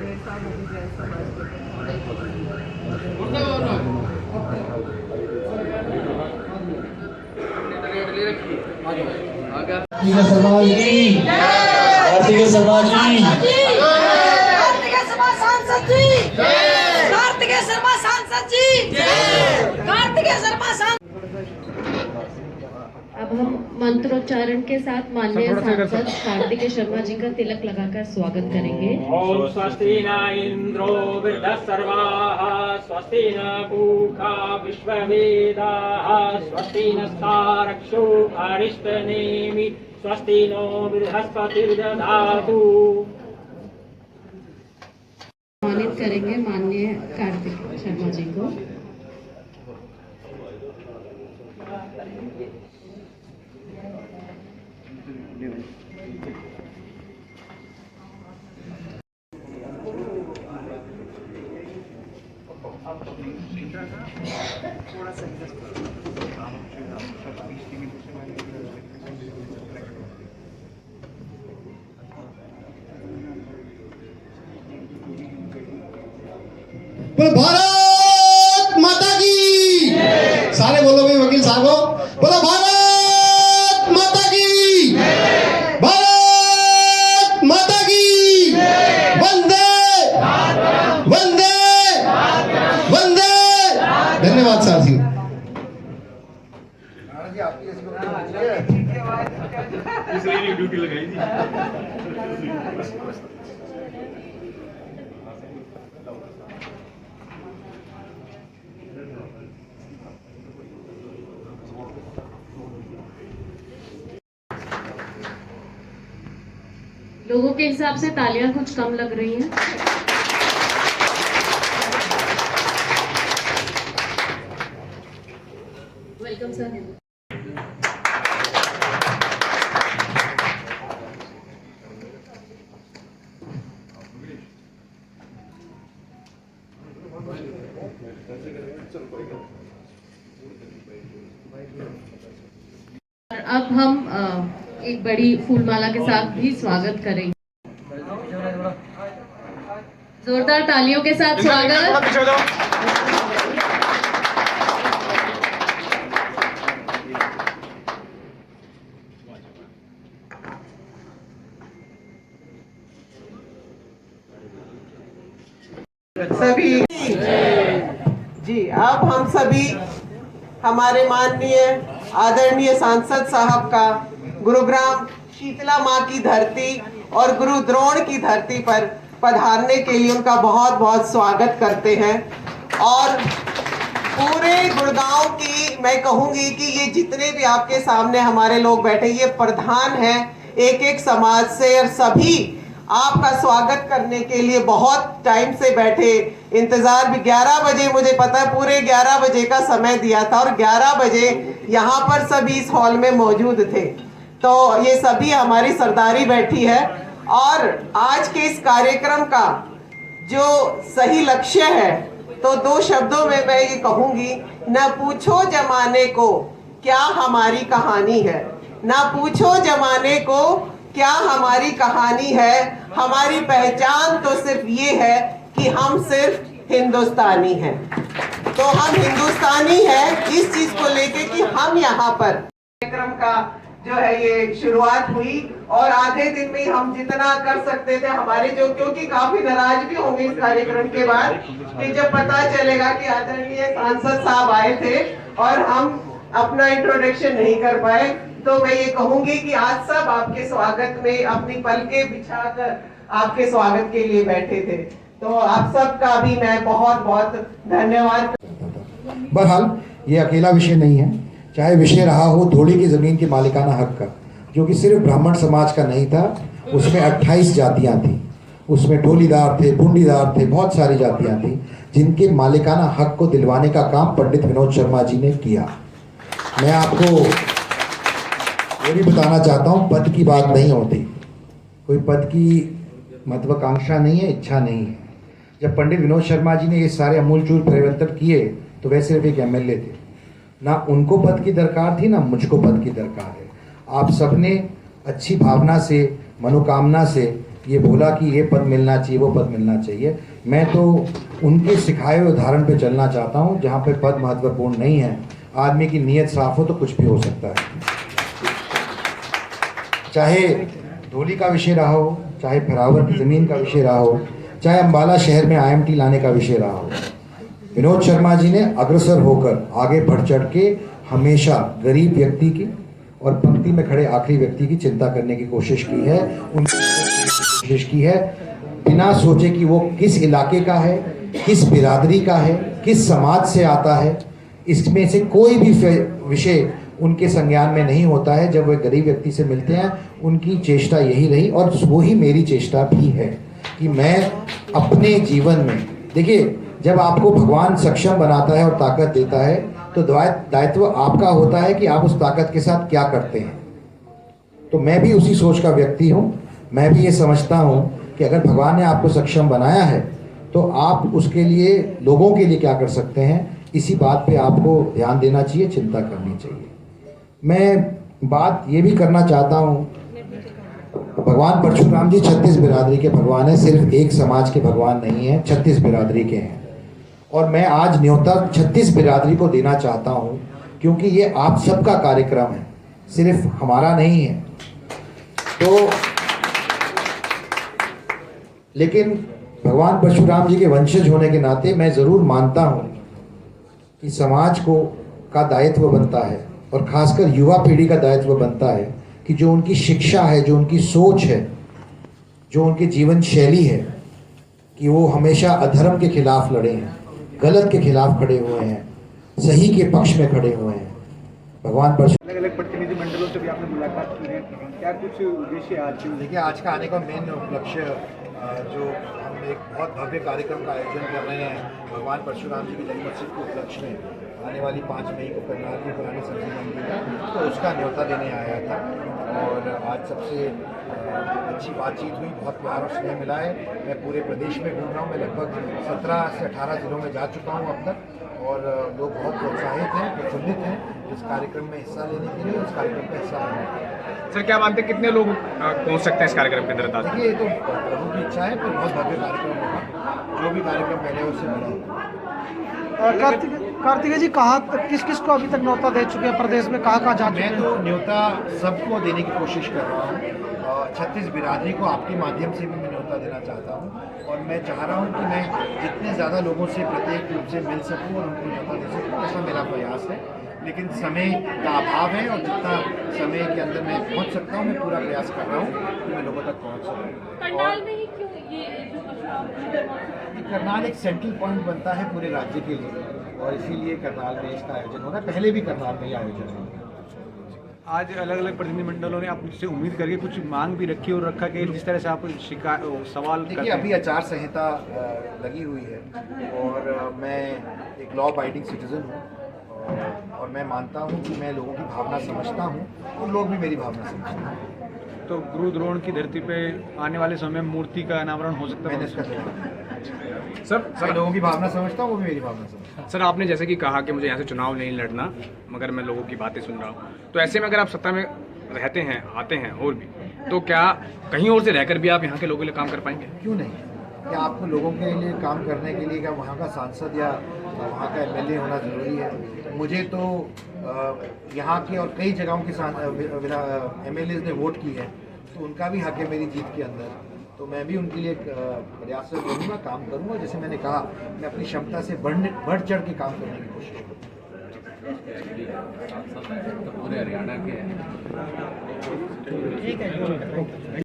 साल हो गए समाज भारतीय समाज की, भारतीय समाज की, भारतीय समाज सांसद जी, भारतीय शर्मा सांसद जी, भारतीय शर्मा सांसद। अब हम मंत्रोच्चारण के साथ माननीय सांसद कार्तिकेय शर्मा जी का तिलक लगाकर स्वागत करेंगे। ओम स्वस्ति न इंद्रो वृद्धस्सर्वाः, स्वस्ति न पूषा विश्ववेदाः, स्वस्ति नस्तारक्षो अरिष्टनेमि, स्वस्ति नो बृहस्पतिर्दधातु। सम्मानित करेंगे माननीय कार्तिकेय शर्मा जी को। भारत माता की, सारे बोलो भाई वकील साहब, बोलो भारत माता की, भारत माता की, वंदे वंदे वंदे। धन्यवाद साथी। इसलिए ड्यूटी लगाई थी। लोगों के हिसाब से तालियां कुछ कम लग रही हैं। Welcome sir. अब हम एक बड़ी फूलमाला के साथ भी स्वागत करेंगे। जोरदार तालियों के साथ स्वागत। सभी जी, अब हम सभी हमारे माननीय आदरणीय सांसद साहब का गुरुग्राम शीतला माँ की धरती और गुरु द्रोण की धरती पर पधारने के लिए उनका बहुत बहुत स्वागत करते हैं। और पूरे गुड़गांव की मैं कहूंगी कि ये जितने भी आपके सामने हमारे लोग बैठे, ये प्रधान हैं एक एक समाज से, और सभी आपका स्वागत करने के लिए बहुत टाइम से बैठे, इंतजार भी 11 बजे, मुझे पता है पूरे 11 बजे का समय दिया था और 11 बजे यहाँ पर सभी इस हॉल में मौजूद थे। तो ये सभी हमारी सरदारी बैठी है। और आज के इस कार्यक्रम का जो सही लक्ष्य है, तो 2 शब्दों में मैं ये कहूंगी, न पूछो जमाने को क्या हमारी कहानी है, न पूछो जमाने को क्या हमारी कहानी है, हमारी पहचान तो सिर्फ ये है कि हम सिर्फ हिंदुस्तानी हैं। तो हम हिंदुस्तानी हैं, इस चीज को लेके कि हम यहाँ पर कार्यक्रम का जो है ये शुरुआत हुई, और आधे दिन में हम जितना कर सकते थे हमारे जो, क्योंकि काफी नाराज भी होंगे इस कार्यक्रम के बाद कि जब पता चलेगा कि आदरणीय सांसद साहब आए थे और हम अपना इंट्रोडक्शन नहीं कर पाए। तो मैं ये कहूंगी कि आज सब आपके स्वागत में अपनी पलकें बिछाकर आपके स्वागत के लिए बैठे थे। तो आप सबका भी मैं बहुत बहुत धन्यवाद। बहरहाल ये अकेला विषय नहीं है, चाहे विषय रहा हो धोड़ी की जमीन के मालिकाना हक का, जो कि सिर्फ ब्राह्मण समाज का नहीं था, उसमें 28 जातियां थी, उसमें ढोलीदार थे, बूंदीदार थे, बहुत सारी जातियां थी जिनके मालिकाना हक को दिलवाने का काम पंडित विनोद शर्मा जी ने किया। मैं आपको ये भी बताना चाहता हूँ, पद की बात नहीं होती, कोई पद की महत्वाकांक्षा नहीं है, इच्छा नहीं है। जब पंडित विनोद शर्मा जी ने ये सारे अमूलचूल परिवर्तन किए तो वे सिर्फ एक एमएलए थे, ना उनको पद की दरकार थी, ना मुझको पद की दरकार है। आप सबने अच्छी भावना से, मनोकामना से ये बोला कि ये पद मिलना चाहिए, वो पद मिलना चाहिए। मैं तो उनके सिखाए हुए उदाहरण पे चलना चाहता हूँ, जहाँ पे पद महत्वपूर्ण नहीं है। आदमी की नीयत साफ हो तो कुछ भी हो सकता है। चाहे धोली का विषय रहा हो, चाहे फिरावर की ज़मीन का विषय रहा हो, चाहे अम्बाला शहर में IMT लाने का विषय रहा हो, विनोद शर्मा जी ने अग्रसर होकर आगे बढ़ चढ़ के हमेशा गरीब व्यक्ति की और पंक्ति में खड़े आखिरी व्यक्ति की चिंता करने की कोशिश की है। उनकी कोशिश की है बिना सोचे कि वो किस इलाके का है, किस बिरादरी का है, किस समाज से आता है। इसमें से कोई भी विषय उनके संज्ञान में नहीं होता है। जब वे गरीब व्यक्ति से मिलते हैं, उनकी चेष्टा यही रही और वही मेरी चेष्टा भी है कि मैं अपने जीवन में, देखिए, जब आपको भगवान सक्षम बनाता है और ताकत देता है तो दायित्व आपका होता है कि आप उस ताकत के साथ क्या करते हैं। तो मैं भी उसी सोच का व्यक्ति हूँ। मैं भी ये समझता हूँ कि अगर भगवान ने आपको सक्षम बनाया है तो आप उसके लिए, लोगों के लिए क्या कर सकते हैं, इसी बात पे आपको ध्यान देना चाहिए, चिंता करनी चाहिए। मैं बात ये भी करना चाहता हूँ, भगवान परशुराम जी 36 बिरादरी के भगवान हैं, सिर्फ एक समाज के भगवान नहीं हैं, 36 बिरादरी के हैं। और मैं आज न्योता 36 बिरादरी को देना चाहता हूँ, क्योंकि ये आप सबका कार्यक्रम है, सिर्फ हमारा नहीं है। तो लेकिन भगवान परशुराम जी के वंशज होने के नाते मैं ज़रूर मानता हूँ कि समाज का दायित्व बनता है, और ख़ासकर युवा पीढ़ी का दायित्व बनता है कि जो उनकी शिक्षा है, जो उनकी सोच है, जो उनकी जीवन शैली है, कि वो हमेशा अधर्म के खिलाफ लड़े हैं, गलत के खिलाफ खड़े हुए हैं, सही के पक्ष में खड़े हुए हैं। भगवान परशुराम अलग अलग प्रतिनिधि मंडलों से भी आपने मुलाकात की है, क्या कुछ उद्देश्य आज? देखिए, आज का आने का मेन उपलक्ष्य जो हम एक बहुत भव्य कार्यक्रम का आयोजन कर रहे हैं भगवान परशुराम जी की जन्मोत्सव के उपलक्ष्य में आने वाली 5 मई को करनाल की पुरानी सब्जी मंडी में, तो उसका न्योता देने आया था। और आज सबसे अच्छी बातचीत हुई, बहुत प्यार और स्नेह मिला है। मैं पूरे प्रदेश में घूम रहा हूँ, मैं लगभग 17 से 18 जिलों में जा चुका हूँ अब तक, और लोग बहुत प्रोत्साहित हैं, प्रफुल्लित हैं इस कार्यक्रम में हिस्सा लेने के लिए, इस कार्यक्रम का हिस्सा होने के लिए। सर, क्या मानते हैं कितने लोग पहुंच सकते हैं इस कार्यक्रम के अंदर? देखिए, ये तो प्रभु की इच्छा है, पर बहुत भव्य कार्यक्रम होगा। जो भी कार्यक्रम पहले उससे बड़ा होगा। कार्तिकेय जी, कहाँ किस किस को अभी तक न्योता दे चुके हैं प्रदेश में, कहाँ जा चुके हैं? मैं तो न्योता सबको देने की कोशिश कर रहा हूँ। 36 बिरादरी को आपके माध्यम से भी मैं न्योता देना चाहता हूँ, और मैं चाह रहा हूँ कि मैं जितने ज़्यादा लोगों से प्रत्येक रूप से मिल सकूँ और उनको न्योता दे सकूँ, ऐसा मेरा प्रयास है। लेकिन समय का अभाव है, और जितना समय के अंदर मैं पहुँच सकता हूँ, मैं पूरा प्रयास कर रहा हूँ कि मैं लोगों तक पहुँच सकूँ। करनाल में ही क्यों ये जो करनाल एक सेंट्रल पॉइंट बनता है पूरे राज्य के लिए, और इसीलिए करनाल में इसका आयोजन हो रहा है। पहले भी करनाल में ही आयोजन हुआ। आज अलग अलग प्रतिनिधि मंडलों ने आपसे उम्मीद करके कुछ मांग भी रखी और रखा कि जिस तरह से आप सवाल देखिए, अभी आचार संहिता लगी हुई है, और मैं एक लॉ अबाइडिंग सिटीजन हूँ, और मैं मानता हूँ कि मैं लोगों की भावना समझता हूँ और लोग भी मेरी भावना समझते हैं। तो गुरु द्रोण की धरती पे आने वाले समय में मूर्ति का अनावरण हो सकता है? मैंने इसका सर, लोगों की भावना समझता हूँ, वो भी मेरी भावना समझता है। सर, आपने जैसे कि कहा कि मुझे यहाँ से चुनाव नहीं लड़ना, मगर मैं लोगों की बातें सुन रहा हूँ, तो ऐसे में अगर आप सत्ता में रहते हैं, आते हैं और भी, तो क्या कहीं और से रहकर भी आप यहाँ के लोगों के लिए काम कर पाएंगे? क्यों नहीं? क्या आपको लोगों के लिए काम करने के लिए क्या वहाँ का सांसद या वहाँ का MLA होना ज़रूरी है? मुझे तो यहाँ के और कई जगहों के MLAs ने वोट की है, तो उनका भी हक है मेरी जीत के अंदर। तो मैं भी उनके लिए प्रयास करूँगा, काम करूँगा। जैसे मैंने कहा, मैं अपनी क्षमता से बढ़ चढ़ के काम करने की कोशिश करूँगा। पूरे हरियाणा के